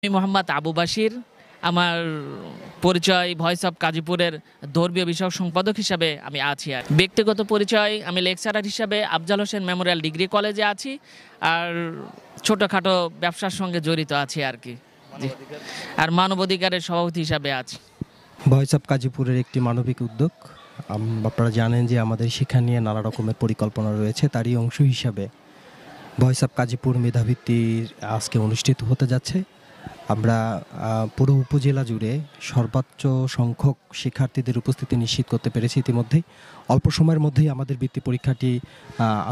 আমি মোহাম্মদ আবু বাশির। আমার পরিচয় ভয়েস অফ গাজীপুরের ধর্মীয় বিষয়ক সম্পাদক হিসাবে আমি আছি। আর ব্যক্তিগত পরিচয়, আমি লেকচারার হিসাবে আফজাল হোসেন মেমোরিয়াল ডিগ্রি কলেজে আছি, আর ছোটোখাটো ব্যবসার সঙ্গে জড়িত আছি আর কি। জি, আর মানবাধিকারের সভাপতি হিসাবে আছি। ভয়েস অফ গাজীপুরের একটি মানবিক উদ্যোগ। আপনারা জানেন যে আমাদের শিক্ষা নিয়ে নানা রকমের পরিকল্পনা রয়েছে, তারই অংশ হিসাবে ভয়েস অফ গাজীপুর মেধাবৃত্তির আজকে অনুষ্ঠিত হতে যাচ্ছে। আমরা পুরো উপজেলা জুড়ে সর্বোচ্চ সংখ্যক শিক্ষার্থীদের উপস্থিতি নিশ্চিত করতে পেরেছি ইতিমধ্যেই। অল্প সময়ের মধ্যেই আমাদের বৃত্তি পরীক্ষাটি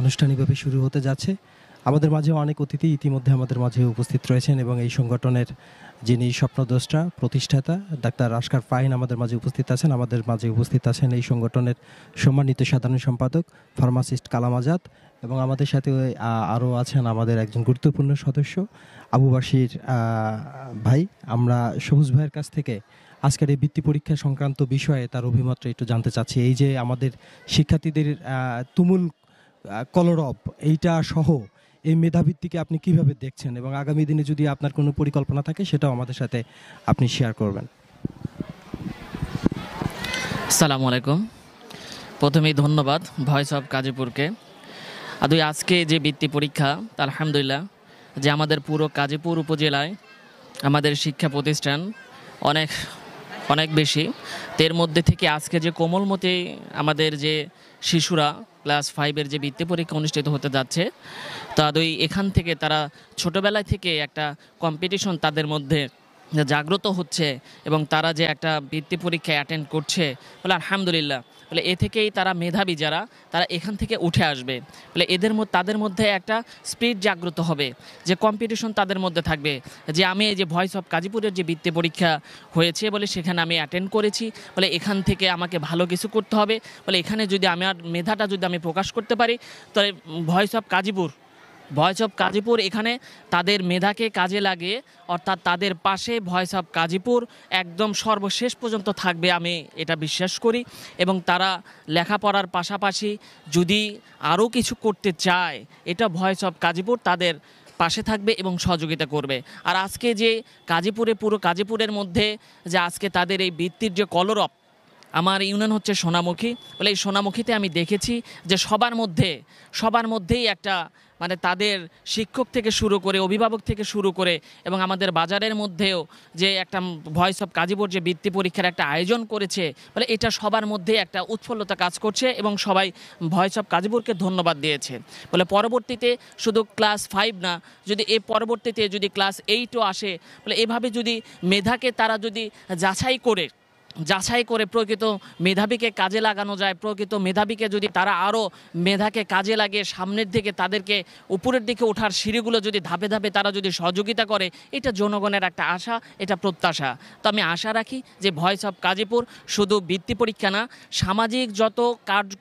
আনুষ্ঠানিকভাবে শুরু হতে যাচ্ছে। আমাদের মাঝে অনেক অতিথি ইতিমধ্যে আমাদের মাঝে উপস্থিত রয়েছেন এবং এই সংগঠনের যিনি স্বপ্নদ্রষ্টা প্রতিষ্ঠাতা ডাক্তার রাশকার ফাহিন আমাদের মাঝে উপস্থিত আছেন। আমাদের মাঝে উপস্থিত আছেন এই সংগঠনের সম্মানিত সাধারণ সম্পাদক ফার্মাসিস্ট কালাম আজাদ, এবং আমাদের সাথে আরও আছেন আমাদের একজন গুরুত্বপূর্ণ সদস্য আবু বাশির ভাই। আমরা সবুজ ভাইয়ের কাছ থেকে আজকের এই বৃত্তি পরীক্ষা সংক্রান্ত বিষয়ে তার অভিমতটা একটু জানতে চাচ্ছি। এই যে আমাদের শিক্ষার্থীদের তুমুল কলরব, এইটা সহ এই মেধাবৃত্তিকে আপনি কিভাবে দেখছেন, এবং আগামী দিনে যদি আপনার কোনো পরিকল্পনা থাকে সেটাও আমাদের সাথে আপনি শেয়ার করবেন। আসসালামু আলাইকুম। প্রথমেই ধন্যবাদ ভয়েস অফ গাজীপুরকে। আজকে যে বৃত্তি পরীক্ষা, আলহামদুলিল্লাহ যে আমাদের পুরো গাজীপুর উপজেলায় আমাদের শিক্ষা প্রতিষ্ঠান অনেক অনেক বেশি। এর মধ্যে থেকে আজকে যে কোমলমতি আমাদের যে শিশুরা ক্লাস 5-এর যে বৃত্তি পরীক্ষা অনুষ্ঠিত হতে যাচ্ছে, এখান থেকে তারা ছোটোবেলায় থেকে একটা কম্পিটিশন তাদের মধ্যে জাগ্রত হচ্ছে, এবং তারা যে একটা বৃত্তি পরীক্ষায় অ্যাটেন্ড করছে, বলে আলহামদুলিল্লাহ, বলে এ থেকেই তারা মেধাবী যারা তারা এখান থেকে উঠে আসবে। বলে তাদের মধ্যে একটা স্পিরিট জাগ্রত হবে, যে কম্পিটিশন তাদের মধ্যে থাকবে, যে আমি এই যে ভয়েস অফ গাজীপুরের যে বৃত্তি পরীক্ষা হয়েছে বলে সেখানে আমি অ্যাটেন্ড করেছি, বলে এখান থেকে আমাকে ভালো কিছু করতে হবে, বলে এখানে যদি আমার মেধাটা যদি আমি প্রকাশ করতে পারি, তাহলে ভয়েস অফ গাজীপুর এখানে তাদের মেধাকে কাজে লাগিয়ে, অর্থাৎ তাদের পাশে ভয়েস অফ গাজীপুর একদম সর্বশেষ পর্যন্ত থাকবে, আমি এটা বিশ্বাস করি। এবং তারা লেখাপড়ার পাশাপাশি যদি আরও কিছু করতে চায়, এটা ভয়েস অফ গাজীপুর তাদের পাশে থাকবে এবং সহযোগিতা করবে। আর আজকে যে পুরো গাজীপুরের মধ্যে যে আজকে তাদের এই বৃত্তির যে কলরব, আমার ইউনিয়ন হচ্ছে সোনামুখী, বলে এই সোনামুখীতে আমি দেখেছি যে সবার মধ্যেই একটা মানে তাদের শিক্ষক থেকে শুরু করে অভিভাবক থেকে শুরু করে, এবং আমাদের বাজারের মধ্যেও যে একটা ভয়েস অফ গাজীপুর যে বৃত্তি পরীক্ষার একটা আয়োজন করেছে, বলে এটা সবার মধ্যে একটা উৎফুল্লতা কাজ করছে, এবং সবাই ভয়েস অফ গাজীপুরকে ধন্যবাদ দিয়েছে। বলে পরবর্তীতে শুধু ক্লাস 5 না, যদি পরবর্তীতে যদি ক্লাস 8ও আসে, বলে এভাবে যদি মেধাকে তারা যদি যাচাই করে প্রকৃত মেধাবীকে কাজে লাগানো যায়, প্রকৃত মেধাবীকে যদি তারা আরও মেধাকে কাজে লাগিয়ে সামনের দিকে তাদেরকে উপরের দিকে ওঠার সিঁড়িগুলো যদি ধাপে ধাপে তারা যদি সহযোগিতা করে, এটা জনগণের একটা আশা, এটা প্রত্যাশা। তো আমি আশা রাখি যে ভয়েস অফ গাজীপুর শুধু বৃত্তি পরীক্ষা না, সামাজিক যত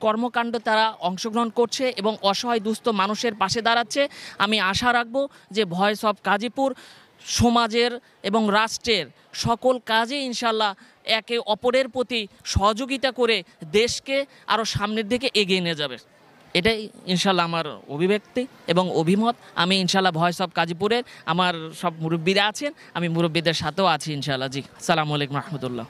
কর্মকাণ্ড তারা অংশগ্রহণ করছে এবং অসহায় দুস্থ মানুষের পাশে দাঁড়াচ্ছে, আমি আশা রাখবো যে ভয়েস অফ গাজীপুর সমাজের এবং রাষ্ট্রের সকল কাজে ইনশাল্লাহ একে অপরের প্রতি সহযোগিতা করে দেশকে আরও সামনের দিকে এগিয়ে নিয়ে যাবে। এটাই ইনশাল্লাহ আমার অভিব্যক্তি এবং অভিমত। আমি ইনশাল্লাহ ভয়েস অফ গাজীপুরের আমার সব মুরব্বীরা আছেন, আমি মুরব্বীদের সাথেও আছি ইনশাল্লাহ। জি, আসসালামু আলাইকুম রহমতুল্লাহ।